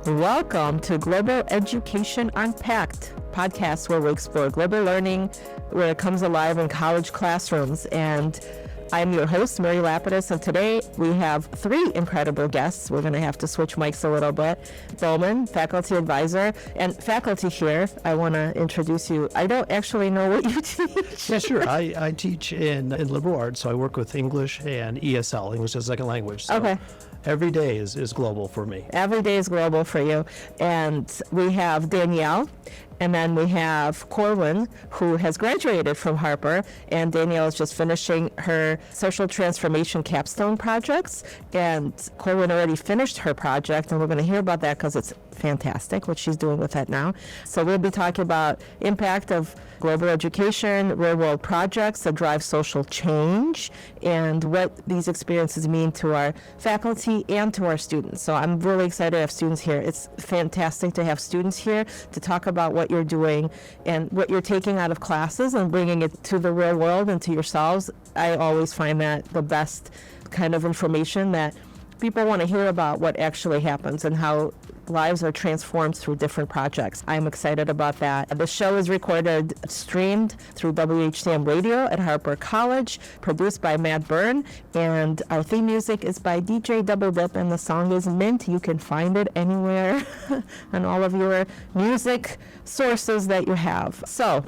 Welcome to Global Education Unpacked, podcast where we explore global learning where it comes alive in college classrooms. And I'm your host, Mary Lapidus, and today we have three incredible guests. We're going to have to switch mics a little bit. Bowman, faculty advisor, and faculty here, I want to introduce you. I don't actually know what you teach. Yeah, sure. I teach in liberal arts, so I work with English and ESL, English as a second language. So okay. Every day is global for me. Every day is global for you. And we have Danielle, and then we have Corvin, who has graduated from Harper, and Danielle is just finishing her social transformation capstone projects, and Corvin already finished her project, and we're going to hear about that because it's fantastic what she's doing with that now. So we'll be talking about impact of global education, real-world projects that drive social change, and what these experiences mean to our faculty and to our students. So I'm really excited to have students here. It's fantastic to have students here to talk about what you're doing and what you're taking out of classes and bringing it to the real world and to yourselves. I always find that the best kind of information that people want to hear about what actually happens and how lives are transformed through different projects. I'm excited about that. The show is recorded, streamed through WHCM Radio at Harper College, produced by Matt Byrne, and our theme music is by DJ Double Dip, and the song is Mint. You can find it anywhere on all of your music sources that you have. So,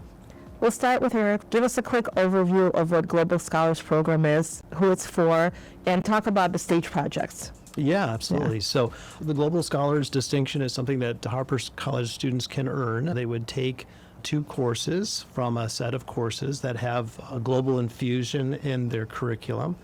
we'll start with Eric. Give us a quick overview of what Global Scholars Program is, who it's for, and talk about the stage projects. Yeah, absolutely. Yeah. So the Global Scholars distinction is something that Harper College students can earn. They would take 2 courses from a set of courses that have a global infusion in their curriculum,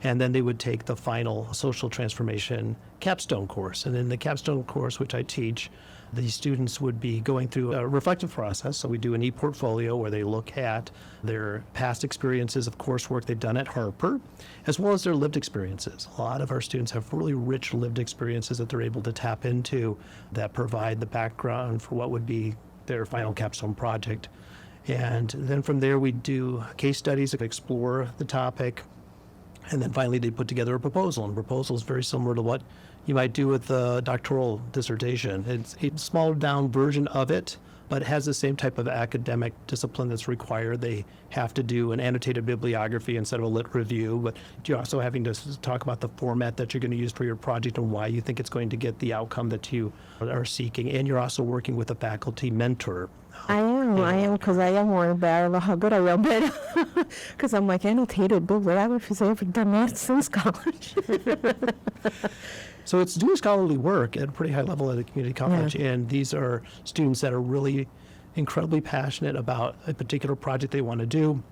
and then they would take the final social transformation capstone course. And in the capstone course, which I teach, the students would be going through a reflective process. So we do an e-portfolio where they look at their past experiences of coursework they've done at Harper, as well as their lived experiences. A lot of our students have really rich lived experiences that they're able to tap into that provide the background for what would be their final capstone project. And then from there, we do case studies that explore the topic. And then finally, they put together a proposal. And the proposal is very similar to what you might do with a doctoral dissertation. It's a small down version of it, but it has the same type of academic discipline that's required. They have to do an annotated bibliography instead of a lit review, but you're also having to talk about the format that you're going to use for your project and why you think it's going to get the outcome that you are seeking. And you're also working with a faculty mentor. I am, because I am worried about how good I will be. Because I'm like, annotated bibliographies, I haven't done that since college. So it's doing scholarly work at a pretty high level at a community college, and these are students that are really incredibly passionate about a particular project they want to do.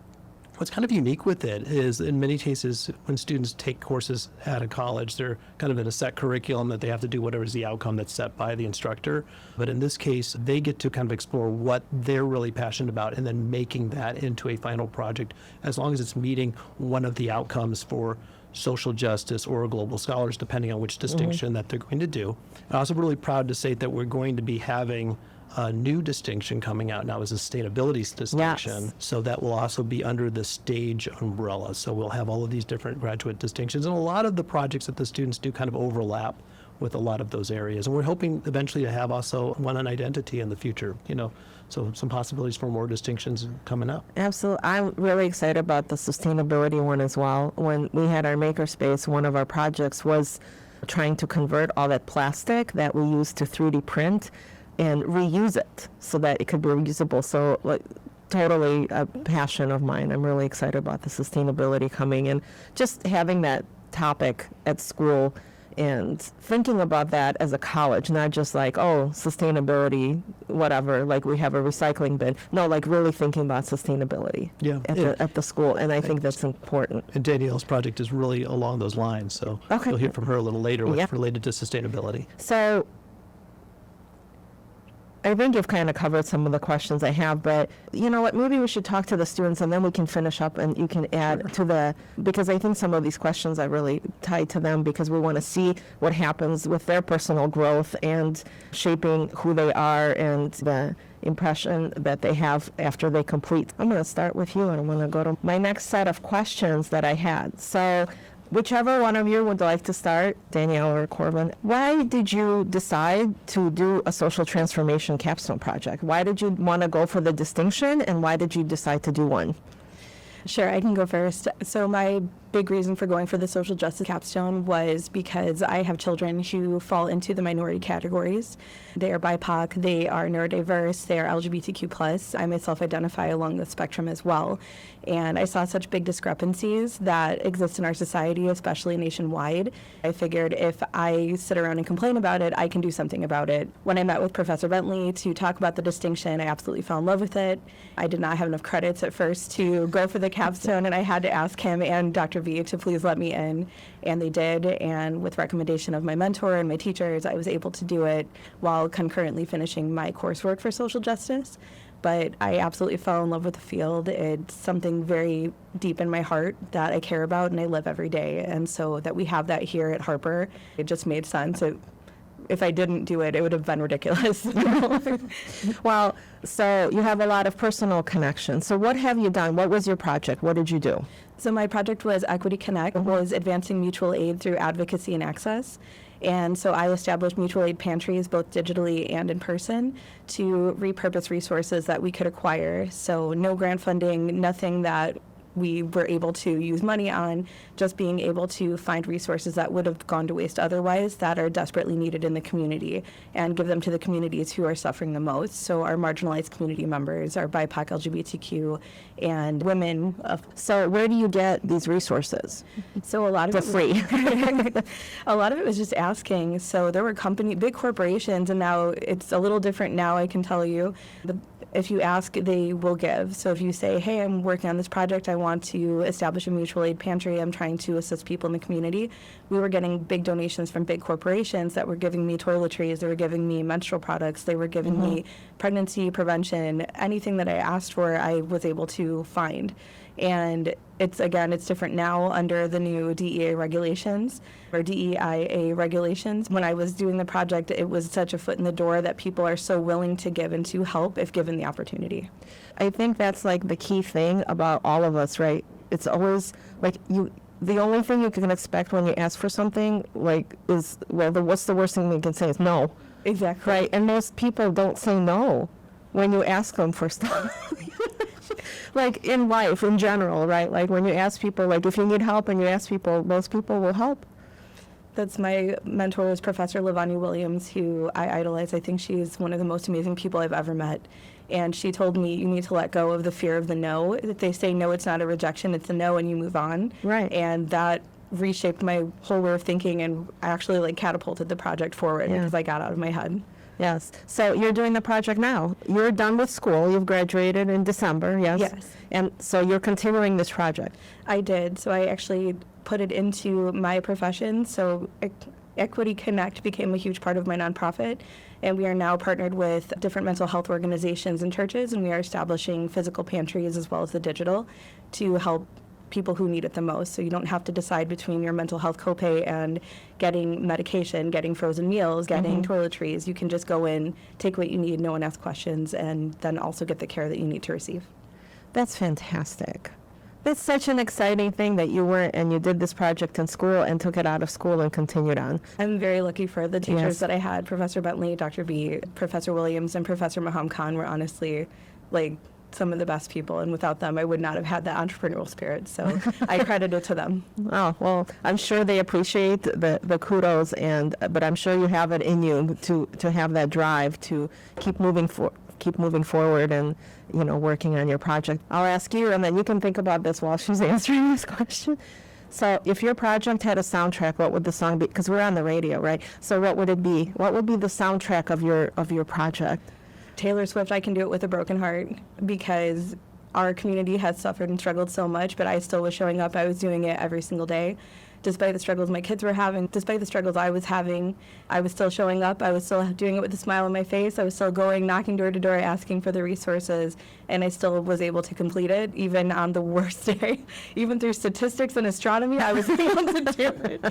What's kind of unique with it is, in many cases, when students take courses at a college, they're kind of in a set curriculum that they have to do whatever is the outcome that's set by the instructor. But in this case, they get to kind of explore what they're really passionate about and then making that into a final project, as long as it's meeting one of the outcomes for social justice or global scholars, depending on which distinction that they're going to do. I'm also really proud to say that we're going to be having a new distinction coming out now, is a sustainability distinction. Yes. So that will also be under the stage umbrella. So we'll have all of these different graduate distinctions, and a lot of the projects that the students do kind of overlap with a lot of those areas. And we're hoping eventually to have also one on identity in the future, so some possibilities for more distinctions coming up. Absolutely. I'm really excited about the sustainability one as well. When we had our makerspace, one of our projects was trying to convert all that plastic that we use to 3D print and reuse it so that it could be reusable. So totally a passion of mine. I'm really excited about the sustainability coming and just having that topic at school and thinking about that as a college, not just like, oh, sustainability, whatever, like we have a recycling bin. No, like really thinking about sustainability at the school, and I think that's important. And Danielle's project is really along those lines, so you'll hear from her a little later what's related to sustainability. So I think you've kind of covered some of the questions I have, but you know what, maybe we should talk to the students and then we can finish up and you can add to because I think some of these questions are really tied to them because we want to see what happens with their personal growth and shaping who they are and the impression that they have after they complete. I'm going to start with you and I'm going to go to my next set of questions that I had. So Whichever one of you would like to start, Danielle or Corvin, why did you decide to do a social transformation capstone project? Why did you want to go for the distinction, and why did you decide to do one? Sure, I can go first. So my big reason for going for the social justice capstone was because I have children who fall into the minority categories. They are BIPOC, they are neurodiverse, they are LGBTQ+. I myself identify along the spectrum as well. And I saw such big discrepancies that exist in our society, especially nationwide. I figured if I sit around and complain about it, I can do something about it. When I met with Professor Bentley to talk about the distinction, I absolutely fell in love with it. I did not have enough credits at first to go for the capstone, and I had to ask him and Dr. V to please let me in, and they did. And with recommendation of my mentor and my teachers, I was able to do it while concurrently finishing my coursework for social justice. But I absolutely fell in love with the field. It's something very deep in my heart that I care about and I live every day. And so that we have that here at Harper, it just made sense. If I didn't do it, it would have been ridiculous. Well, so you have a lot of personal connections. So what have you done? What was your project? What did you do? So my project was Equity Connect, was advancing mutual aid through advocacy and access. And so I established mutual aid pantries, both digitally and in person, to repurpose resources that we could acquire. So no grant funding, nothing that we were able to use money on, just being able to find resources that would have gone to waste otherwise that are desperately needed in the community and give them to the communities who are suffering the most. So our marginalized community members, our BIPOC, LGBTQ, and women. So where do you get these resources? So a lot of For it free. a lot of it was just asking. So there were big corporations, and now it's a little different now, I can tell you. If you ask, they will give. So if you say, hey, I'm working on this project, I want to establish a mutual aid pantry, I'm trying to assist people in the community, we were getting big donations from big corporations that were giving me toiletries, they were giving me menstrual products, they were giving me pregnancy prevention, anything that I asked for, I was able to find. And it's different now under the new DEA regulations, or DEIA regulations. When I was doing the project, it was such a foot in the door that people are so willing to give and to help if given the opportunity. I think that's like the key thing about all of us, right? It's always like the only thing you can expect when you ask for something is, what's the worst thing we can say is no. Exactly. Right? And most people don't say no when you ask them for stuff. Like in life in general, right? Like when you ask people, like if you need help and you ask people, most people will help. That's my mentor is Professor Lavanya Williams, who I idolize. I think she's one of the most amazing people I've ever met. And she told me, you need to let go of the fear of the no. If they say no, it's not a rejection, it's a no, and you move on. Right. And that reshaped my whole way of thinking and actually catapulted the project forward because I got out of my head. Yes. So you're doing the project now. You're done with school. You've graduated in December, yes? Yes. And so you're continuing this project. I did. So I actually put it into my profession. So Equity Connect became a huge part of my nonprofit. And we are now partnered with different mental health organizations and churches, and we are establishing physical pantries as well as the digital to help people who need it the most. So you don't have to decide between your mental health copay and getting medication, getting frozen meals, getting toiletries. You can just go in, take what you need, no one asks questions, and then also get the care that you need to receive. That's fantastic. That's such an exciting thing that you went and you did this project in school and took it out of school and continued on. I'm very lucky for the teachers that I had. Professor Bentley, Dr. V, Professor Williams, and Professor Maham Khan were honestly some of the best people, and without them I would not have had that entrepreneurial spirit, so I credit it to them. Oh, well, I'm sure they appreciate the kudos, but I'm sure you have it in you to have that drive to keep moving forward and working on your project. I'll ask you, and then you can think about this while she's answering this question. So if your project had a soundtrack, what would the song be? Because we're on the radio, right? So what would it be? What would be the soundtrack of your project? Taylor Swift, I Can Do It With a Broken Heart, because our community has suffered and struggled so much, but I still was showing up. I was doing it every single day. Despite the struggles my kids were having, despite the struggles I was having, I was still showing up. I was still doing it with a smile on my face. I was still going, knocking door to door, asking for the resources, and I still was able to complete it, even on the worst day. Even through statistics and astronomy, I was able to do it.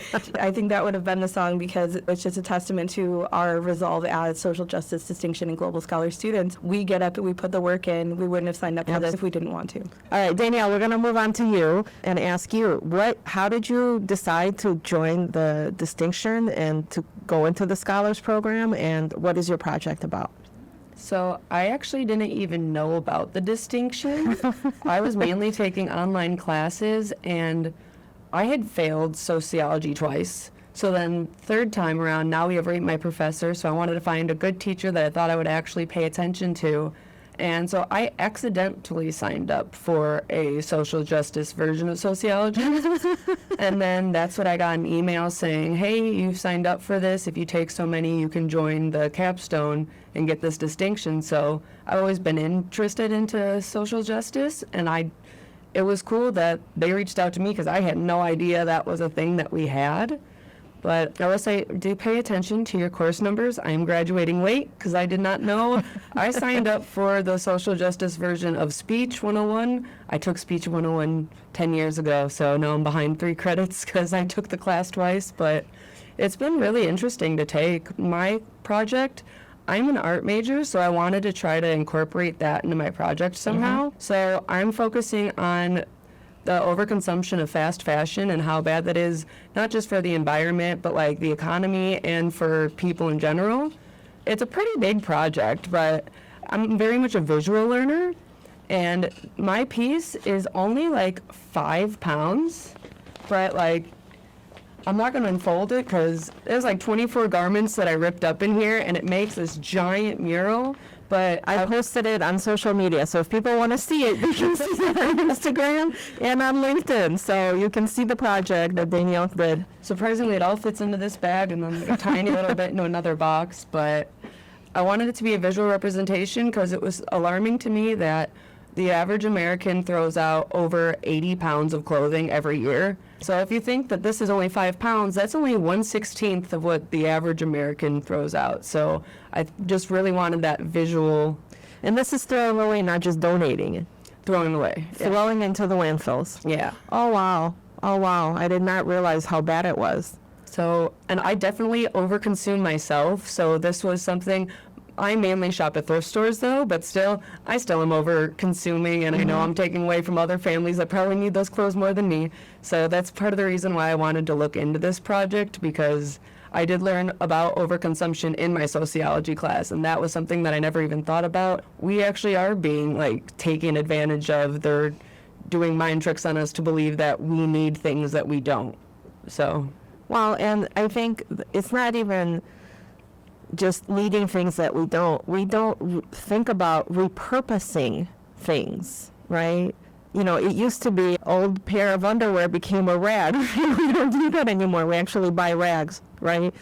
I think that would have been the song, because it's just a testament to our resolve as social justice, distinction, and global scholar students. We get up and we put the work in. We wouldn't have signed up for this if we didn't want to. All right, Danielle, we're going to move on to you and ask you, how did you decide decide to join the distinction and to go into the Scholars Program? And what is your project about? So I actually didn't even know about the distinction. I was mainly taking online classes, and I had failed sociology twice. So then third time around, now we have Rate My Professor, so I wanted to find a good teacher that I thought I would actually pay attention to. And so I accidentally signed up for a social justice version of sociology. And then that's what I got an email saying, hey, you've signed up for this. If you take so many, you can join the capstone and get this distinction. So I've always been interested into social justice, and it was cool that they reached out to me because I had no idea that was a thing that we had. But I will say, do pay attention to your course numbers. I'm graduating late because I did not know. I signed up for the social justice version of Speech 101. I took Speech 101 10 years ago, so now I'm behind 3 credits because I took the class twice. But it's been really interesting to take. My project, I'm an art major, so I wanted to try to incorporate that into my project somehow. So I'm focusing on the overconsumption of fast fashion and how bad that is, not just for the environment, but like the economy and for people in general. It's a pretty big project, but I'm very much a visual learner, and my piece is only like 5 pounds, but like, I'm not going to unfold it because there's like 24 garments that I ripped up in here, and it makes this giant mural. But I posted it on social media, so if people want to see it, they can see it on Instagram and on LinkedIn. So you can see the project that Danielle did. Surprisingly, it all fits into this bag and then a tiny little bit into another box. But I wanted it to be a visual representation because it was alarming to me that the average American throws out over 80 pounds of clothing every year. So if you think that this is only 5 pounds, that's only 1/16 of what the average American throws out. So I just really wanted that visual. And this is throwing away, not just donating it. Throwing away. Yeah. Throwing into the landfills. Yeah. Oh, wow. Oh, wow. I did not realize how bad it was. So, and I definitely overconsume myself. So this was something. I mainly shop at thrift stores though, but still, I still am over consuming, and I know I'm taking away from other families that probably need those clothes more than me. So that's part of the reason why I wanted to look into this project, because I did learn about overconsumption in my sociology class, and that was something that I never even thought about. We actually are being like taken advantage of. They're doing mind tricks on us to believe that we need things that we don't. So. Well, and I think it's not even just needing things that we don't think about repurposing things, right? You know, it used to be old pair of underwear became a rag. We don't do that anymore. We actually buy rags, right?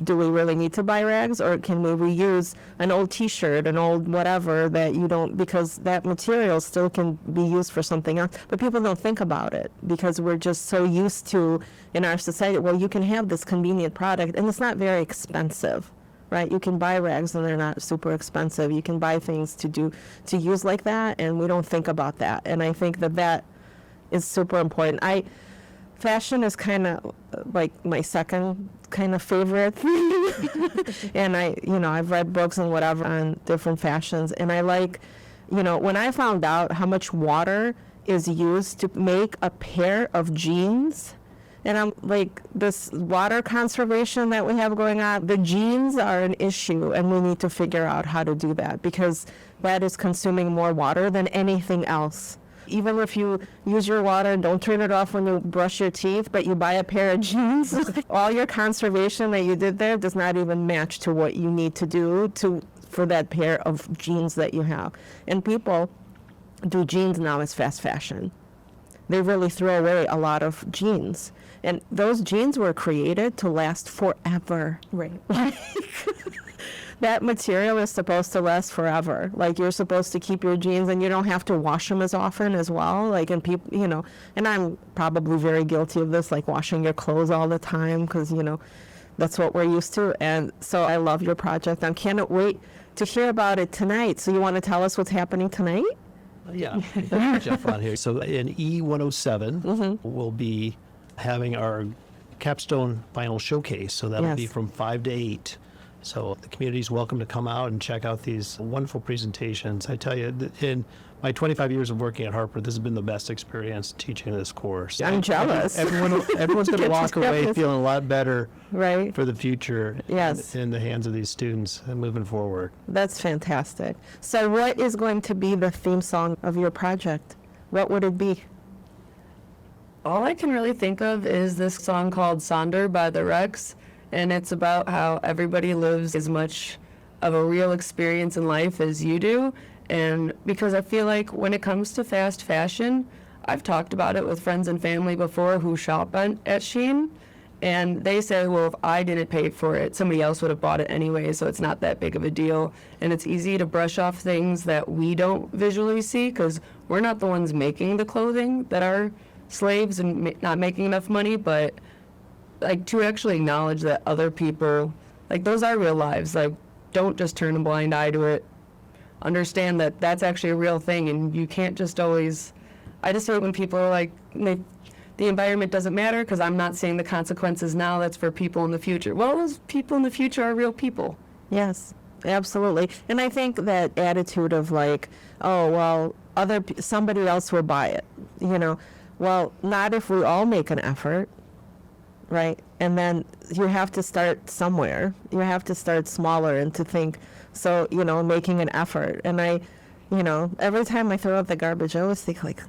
Do we really need to buy rags, or can we reuse an old t-shirt, an old whatever that you don't, because that material still can be used for something else. But people don't think about it because we're just so used to, in our society, well, you can have this convenient product and it's not very expensive. Right, you can buy rags and they're not super expensive. You can buy things to use like that, and we don't think about that. And I think that is super important. Fashion is kind of like my second kind of favorite thing. And I've read books and whatever on different fashions, and I like, when I found out how much water is used to make a pair of jeans. And I'm like, this water conservation that we have going on, the jeans are an issue, and we need to figure out how to do that, because that is consuming more water than anything else. Even if you use your water and don't turn it off when you brush your teeth, but you buy a pair of jeans, all your conservation that you did there does not even match to what you need to do for that pair of jeans that you have. And people do jeans now as fast fashion. They really throw away a lot of jeans. And those jeans were created to last forever. Right. That material is supposed to last forever. Like, you're supposed to keep your jeans, and you don't have to wash them as often as well. Like, and people, and I'm probably very guilty of this, like washing your clothes all the time, because, that's what we're used to. And so I love your project. I cannot wait to hear about it tonight. So you want to tell us what's happening tonight? Yeah, Jeff on here. So in E107, we'll be having our capstone final showcase. So that'll be from 5 to 8. So the community is welcome to come out and check out these wonderful presentations. I tell you, in my 25 years of working at Harper, this has been the best experience teaching this course. I'm jealous. Everyone's going to walk away feeling a lot better Right? for the future Yes. in the hands of these students and moving forward. That's fantastic. So what is going to be the theme song of your project? What would it be? All I can really think of is this song called Sonder by the Rex, and it's about how everybody lives as much of a real experience in life as you do. And because I feel like when it comes to fast fashion, I've talked about it with friends and family before who shop at Shein, and they say, well, if I didn't pay for it, somebody else would have bought it anyway, so it's not that big of a deal. And it's easy to brush off things that we don't visually see because we're not the ones making the clothing that are slaves and not making enough money, but like to actually acknowledge that other people, like those are real lives. Like don't just turn a blind eye to it. Understand that that's actually a real thing, and you can't just always. I just hate when people are like, the environment doesn't matter because I'm not seeing the consequences now. That's for people in the future. Well, those people in the future are real people. Yes, absolutely. And I think that attitude of like, oh, well, somebody else will buy it, Well, not if we all make an effort, right? And then you have to start somewhere. You have to start smaller and to think, so, making an effort. And every time I throw out the garbage, I always think like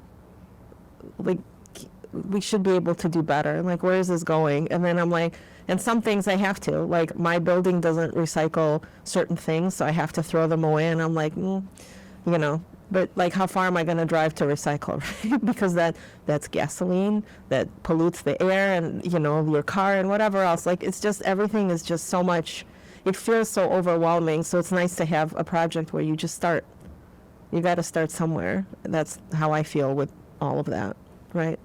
we should be able to do better. Like, where is this going? And then I'm like, and some things I have to, like my building doesn't recycle certain things, so I have to throw them away. And I'm like, but like, how far am I going to drive to recycle? Right? Because that's gasoline that pollutes the air and, your car and whatever else. Like, it's just, everything is just so much, it feels so overwhelming. So it's nice to have a project where you just start. You got to start somewhere. That's how I feel with all of that, right?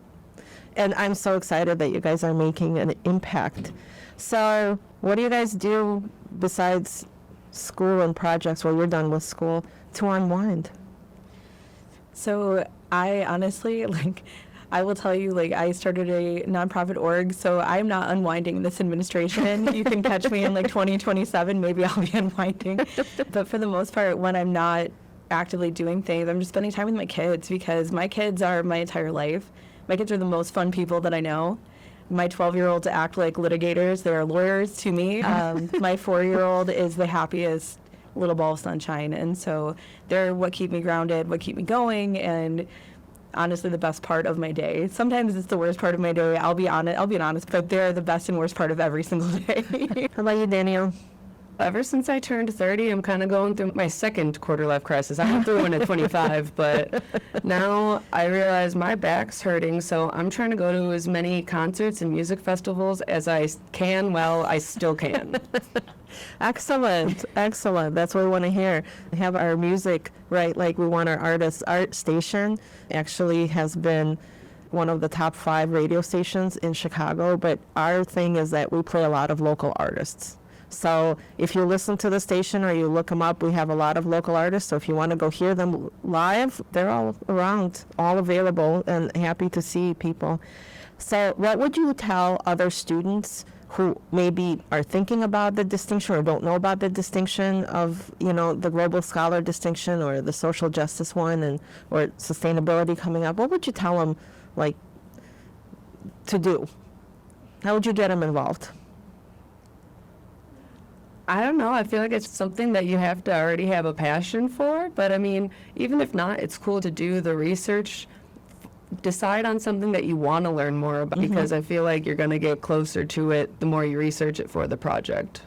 And I'm so excited that you guys are making an impact. So what do you guys do besides school and projects while you're done with school to unwind? So I honestly, I will tell you, I started a nonprofit org, so I'm not unwinding this administration. You can catch me in 2027, maybe I'll be unwinding. But for the most part, when I'm not actively doing things, I'm just spending time with my kids because my kids are my entire life. My kids are the most fun people that I know. My 12-year-olds act like litigators. They're lawyers to me. My 4-year-old is the happiest little ball of sunshine. And so they're what keep me grounded, what keep me going, and honestly the best part of my day. Sometimes it's the worst part of my day. I'll be honest, but they're the best and worst part of every single day. How about you, Danielle? Ever since I turned 30, I'm kind of going through my second quarter-life crisis. I went through one at 25, but now I realize my back's hurting, so I'm trying to go to as many concerts and music festivals as I can while I still can. Excellent. That's what we want to hear. We have our music, right? Like we want our artists. Art Station actually has been one of the top 5 radio stations in Chicago, but our thing is that we play a lot of local artists. So if you listen to the station or you look them up, we have a lot of local artists. So if you want to go hear them live, they're all around, all available, and happy to see people. So what would you tell other students who maybe are thinking about the distinction or don't know about the distinction of, the Global Scholar distinction or the social justice one or sustainability coming up? What would you tell them, to do? How would you get them involved? I don't know. I feel like it's something that you have to already have a passion for. But I mean, even if not, it's cool to do the research, decide on something that you want to learn more about, because I feel like you're going to get closer to it the more you research it for the project.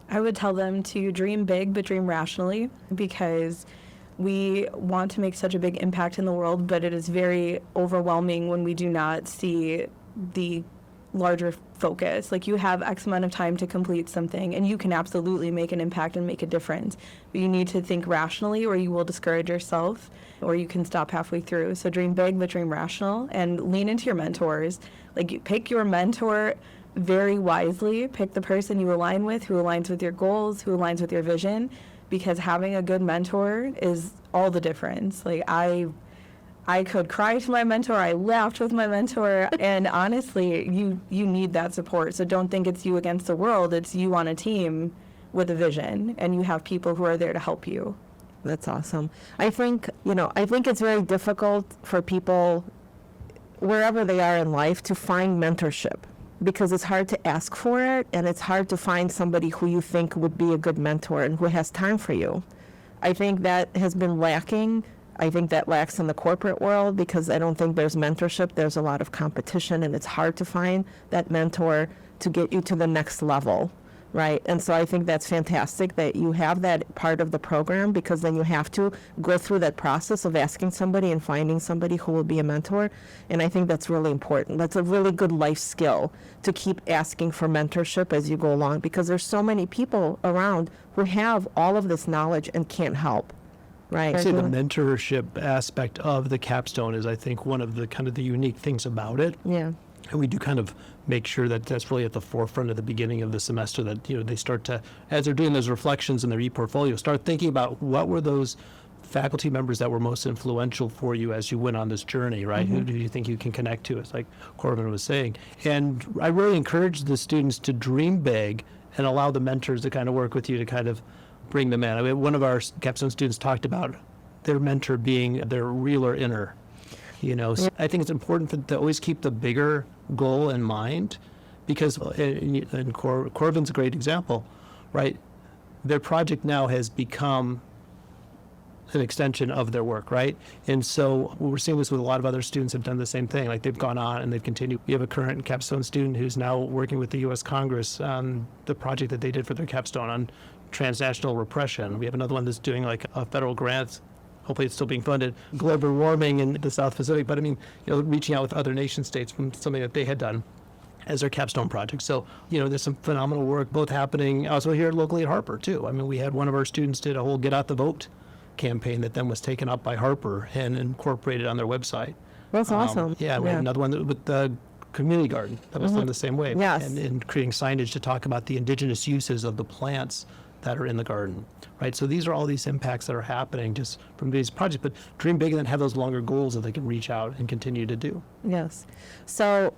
I would tell them to dream big, but dream rationally, because we want to make such a big impact in the world, but it is very overwhelming when we do not see the larger focus. You have X amount of time to complete something, and you can absolutely make an impact and make a difference. But you need to think rationally, or you will discourage yourself, or you can stop halfway through. So dream big, but dream rational, and lean into your mentors. You pick your mentor very wisely. Pick the person you align with, who aligns with your goals, who aligns with your vision, because having a good mentor is all the difference. I could cry to my mentor. I laughed with my mentor. And honestly, you need that support. So don't think it's you against the world. It's you on a team with a vision, and you have people who are there to help you. That's awesome. I think it's very difficult for people, wherever they are in life, to find mentorship because it's hard to ask for it, and it's hard to find somebody who you think would be a good mentor and who has time for you. I think that has been lacking. I think that lacks in the corporate world because I don't think there's mentorship. There's a lot of competition, and it's hard to find that mentor to get you to the next level. Right. And so I think that's fantastic that you have that part of the program, because then you have to go through that process of asking somebody and finding somebody who will be a mentor. And I think that's really important. That's a really good life skill to keep asking for mentorship as you go along, because there's so many people around who have all of this knowledge and can't help. Right. I'd say the mentorship aspect of the capstone is, I think, one of the kind of the unique things about it. Yeah. And we do kind of make sure that that's really at the forefront at the beginning of the semester, that, they start to, as they're doing those reflections in their e-portfolio, start thinking about what were those faculty members that were most influential for you as you went on this journey, right? Who do you think you can connect to? It's like Corvin was saying. And I really encourage the students to dream big and allow the mentors to kind of work with you to kind of bring them in. I mean, one of our capstone students talked about their mentor being their realer inner. So I think it's important to always keep the bigger goal in mind, because and Corvin's a great example, right? Their project now has become an extension of their work, right? And so we're seeing this with a lot of other students have done the same thing. Like, they've gone on and they've continued. We have a current capstone student who's now working with the U.S. Congress on the project that they did for their capstone on transnational repression. We have another one that's doing like a federal grant. Hopefully it's still being funded, global warming in the South Pacific. But I mean, reaching out with other nation states from something that they had done as their capstone project. So, there's some phenomenal work both happening also here locally at Harper too. I mean, we had one of our students did a whole Get Out the Vote campaign that then was taken up by Harper and incorporated on their website. That's awesome. We had another one with the community garden that was done the same way. Yes. And creating signage to talk about the indigenous uses of the plants that are in the garden, right? So these are all these impacts that are happening just from these projects, but dream big and then have those longer goals that they can reach out and continue to do. Yes. So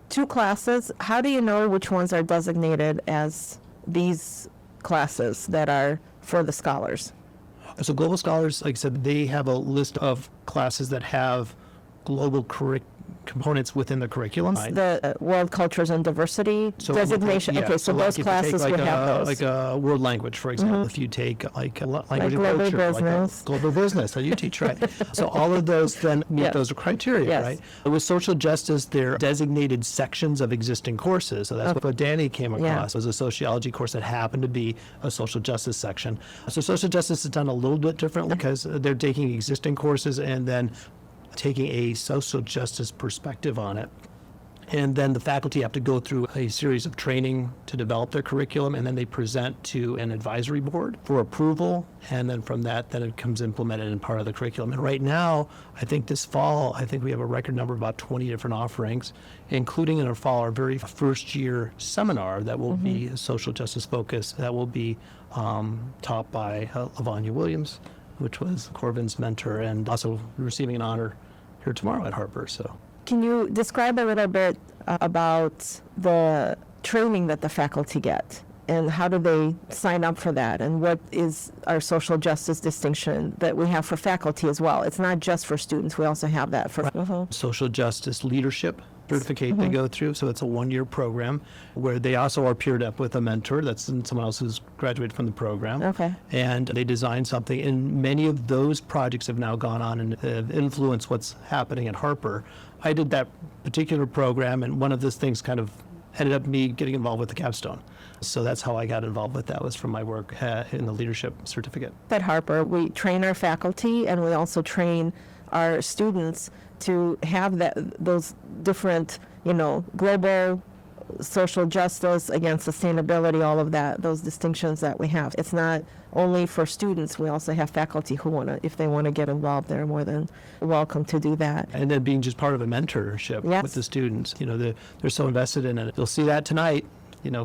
2 classes, how do you know which ones are designated as these classes that are for the scholars? So Global Scholars, like I said, they have a list of classes that have global components within the curriculum. The World Cultures and Diversity So, designation. yeah, Okay, so like those if you classes take would have those. like a world language, for example. If you take like a language and global culture, business. global business, that you teach, right? So all of those then meet Yes. those criteria, Yes. right? With social justice, they're designated sections of existing courses. So that's what Dani came across, was a sociology course that happened to be a social justice section. So social justice is done a little bit differently because they're taking existing courses and then taking a social justice perspective on it. And then the faculty have to go through a series of training to develop their curriculum, and then they present to an advisory board for approval. And then from that, then it comes implemented in part of the curriculum. And right now, I think this fall, we have a record number of about 20 different offerings, including in our fall, our very first year seminar that will be a social justice focus, that will be taught by Lavanya Williams, which was Corvin's mentor, and also receiving an honor here tomorrow at Harper. So, Can you describe a little bit about the training that the faculty get, and how do they sign up for that, and what is our social justice distinction that we have for faculty as well? It's not just for students, we also have that for social justice leadership certificate they go through. So it's a 1-year program where they also are paired up with a mentor. That's someone else who's graduated from the program. Okay. And they design something. And many of those projects have now gone on and have influenced what's happening at Harper. I did that particular program, and one of those things kind of ended up me getting involved with the capstone. So that's how I got involved with that, was from my work in the leadership certificate. At Harper, we train our faculty, and we also train our students to have those different, global social justice, against sustainability, all of that, those distinctions that we have. It's not only for students, we also have faculty who if they want to get involved, they're more than welcome to do that. And then being just part of a mentorship with the students, they're so invested in it. You'll see that tonight.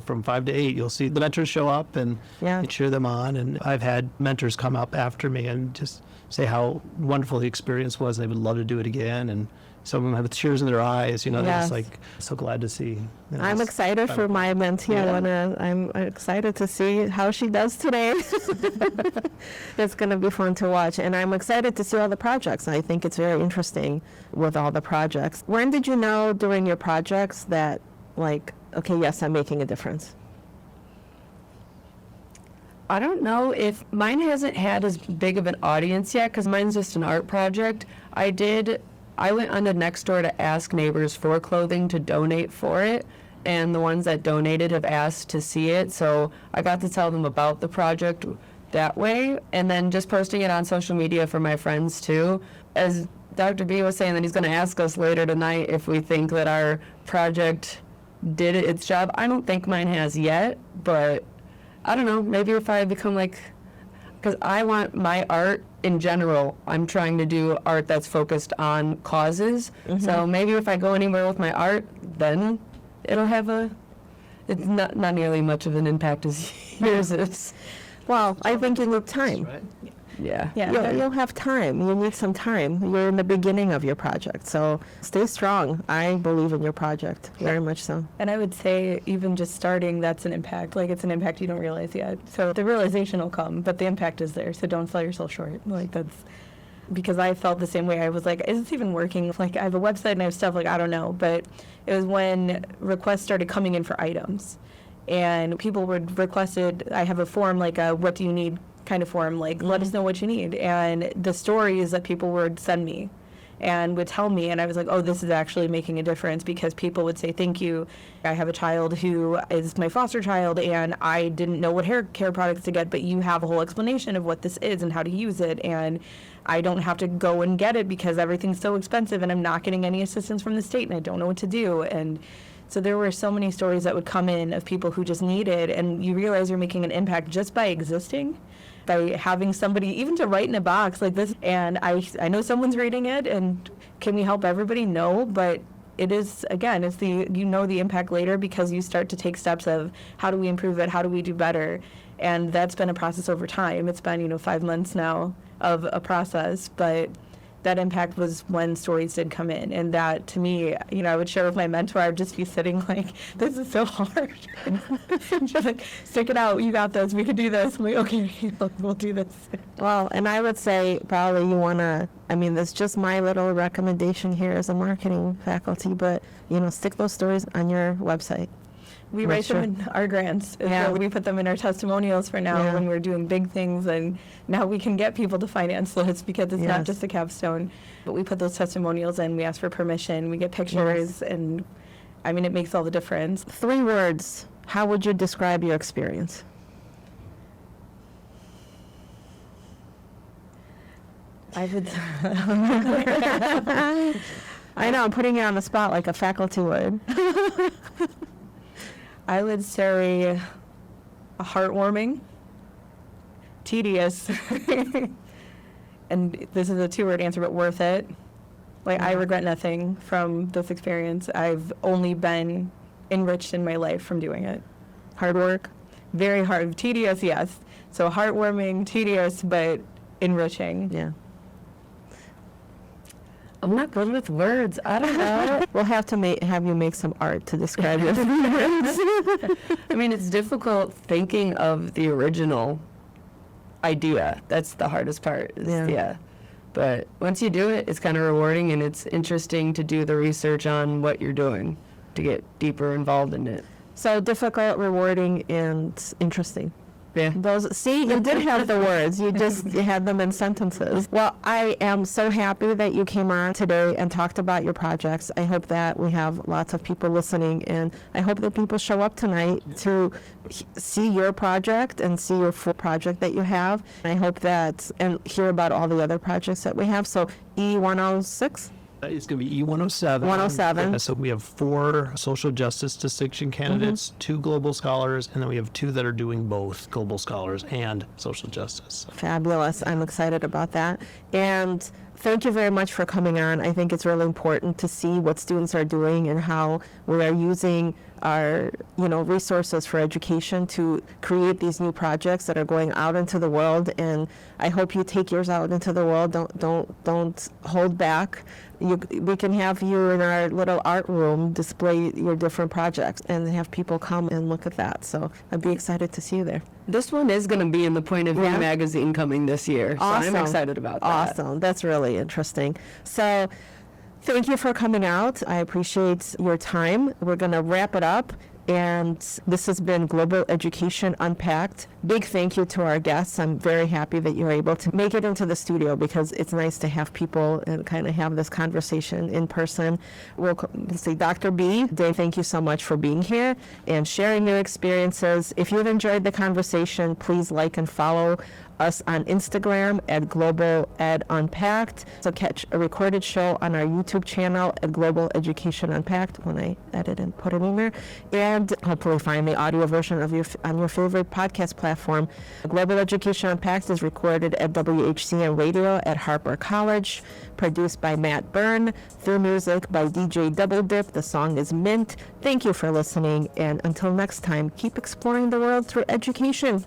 From 5 to 8, you'll see the mentors show up and cheer them on. And I've had mentors come up after me and just say how wonderful the experience was. They would love to do it again. And, some of them have tears in their eyes. They're Yes. just like so glad to see. I'm this- excited for my mentee. I'm excited to see how she does today. It's going to be fun to watch. And I'm excited to see all the projects. I think it's very interesting with all the projects. When did you know during your projects that, like, okay, yes, I'm making a difference? I don't know if mine hasn't had as big of an audience yet because mine's just an art project. I went on to Nextdoor to ask neighbors for clothing to donate for it, and the ones that donated have asked to see it, so I got to tell them about the project that way, and then just posting it on social media for my friends too. As Dr. B was saying that he's going to ask us later tonight if we think that our project did its job. I don't think mine has yet, but I don't know, maybe if I become like, because I want my art in general, I'm trying to do art that's focused on causes. So maybe if I go anywhere with my art, then it'll have it's not nearly much of an impact as yours is. Well, I think you need time. Right? Yeah. Yeah. You'll have time. You need some time. You're in the beginning of your project. So stay strong. I believe in your project, very much so. And I would say even just starting, that's an impact. Like, it's an impact you don't realize yet. So the realization will come, but the impact is there. So don't sell yourself short. Like, that's because I felt the same way. I was like, is this even working? Like, I have a website and I have stuff, like, I don't know. But it was when requests started coming in for items. And people would requested, I have a form, like a what do you need kind of form, like let us know what you need. And the stories that people would send me and would tell me, and I was like, oh, this is actually making a difference, because people would say, thank you. I have a child who is my foster child, and I didn't know what hair care products to get, but you have a whole explanation of what this is and how to use it, and I don't have to go and get it because everything's so expensive, and I'm not getting any assistance from the state, and I don't know what to do. And so there were so many stories that would come in of people who just needed, and you realize you're making an impact just by existing, by having somebody even to write in a box like this. And I know someone's reading it, and can we help everybody? No, but it is, again, it's the impact later, because you start to take steps of how do we improve it, how do we do better, and that's been a process over time. It's been 5 months now of a process, but that impact was when stories did come in. And that, to me, I would share with my mentor. I would just be sitting like, this is so hard. She's like, stick it out. You got this. We could do this. I'm like, okay, look, we'll do this. Well, and I would say probably you want to, that's just my little recommendation here as a marketing faculty, but, stick those stories on your website. We Make write sure. them in our grants. Yeah. So we put them in our testimonials for now when we're doing big things, and now we can get people to finance lists because it's not Yes. just a capstone. But we put those testimonials in, we ask for permission, we get pictures, and it makes all the difference. 3 words. How would you describe your experience? I would I know, I'm putting you on the spot like a faculty would. I would say heartwarming, tedious, and this is a 2-word answer, but worth it. Like, I regret nothing from this experience. I've only been enriched in my life from doing it. Hard work. Very hard. Tedious, yes. So heartwarming, tedious, but enriching. Yeah. I'm not good with words. I don't know. We'll have to have you make some art to describe your experience. It's difficult thinking of the original idea. That's the hardest part. Yeah. But once you do it, it's kind of rewarding, and it's interesting to do the research on what you're doing to get deeper involved in it. So difficult, rewarding, and interesting. Yeah. You did have the words. You had them in sentences. Well, I am so happy that you came on today and talked about your projects. I hope that we have lots of people listening, and I hope that people show up tonight to see your project and see your full project that you have. And I hope and hear about all the other projects that we have. So E106? It's going to be E107. 107. So we have 4 social justice distinction candidates, 2 global scholars, and then we have 2 that are doing both global scholars and social justice. Fabulous. I'm excited about that. And thank you very much for coming on. I think it's really important to see what students are doing and how we are using our, resources for education to create these new projects that are going out into the world. And I hope you take yours out into the world. Don't hold back. we can have you in our little art room display your different projects and have people come and look at that. So I'd be excited to see you there. This one is going to be in the Point of View Yeah. magazine coming this year. So I'm excited about that. Awesome. That's really interesting. So thank you for coming out. I appreciate your time. We're going to wrap it up. And this has been Global Education Unpacked. Big thank you to our guests. I'm very happy that you're able to make it into the studio because it's nice to have people and kind of have this conversation in person. We'll say Dr. B, Dave, thank you so much for being here and sharing your experiences. If you've enjoyed the conversation, please like and follow us on Instagram at Global Ed Unpacked. So catch a recorded show on our YouTube channel at Global Education Unpacked when I edit and put it in there. And hopefully find the audio version of on your favorite podcast platform. Global Education Unpacked is recorded at WHCN Radio at Harper College. Produced by Matt Byrne. Through music by DJ Double Dip. The song is Mint. Thank you for listening. And until next time, keep exploring the world through education.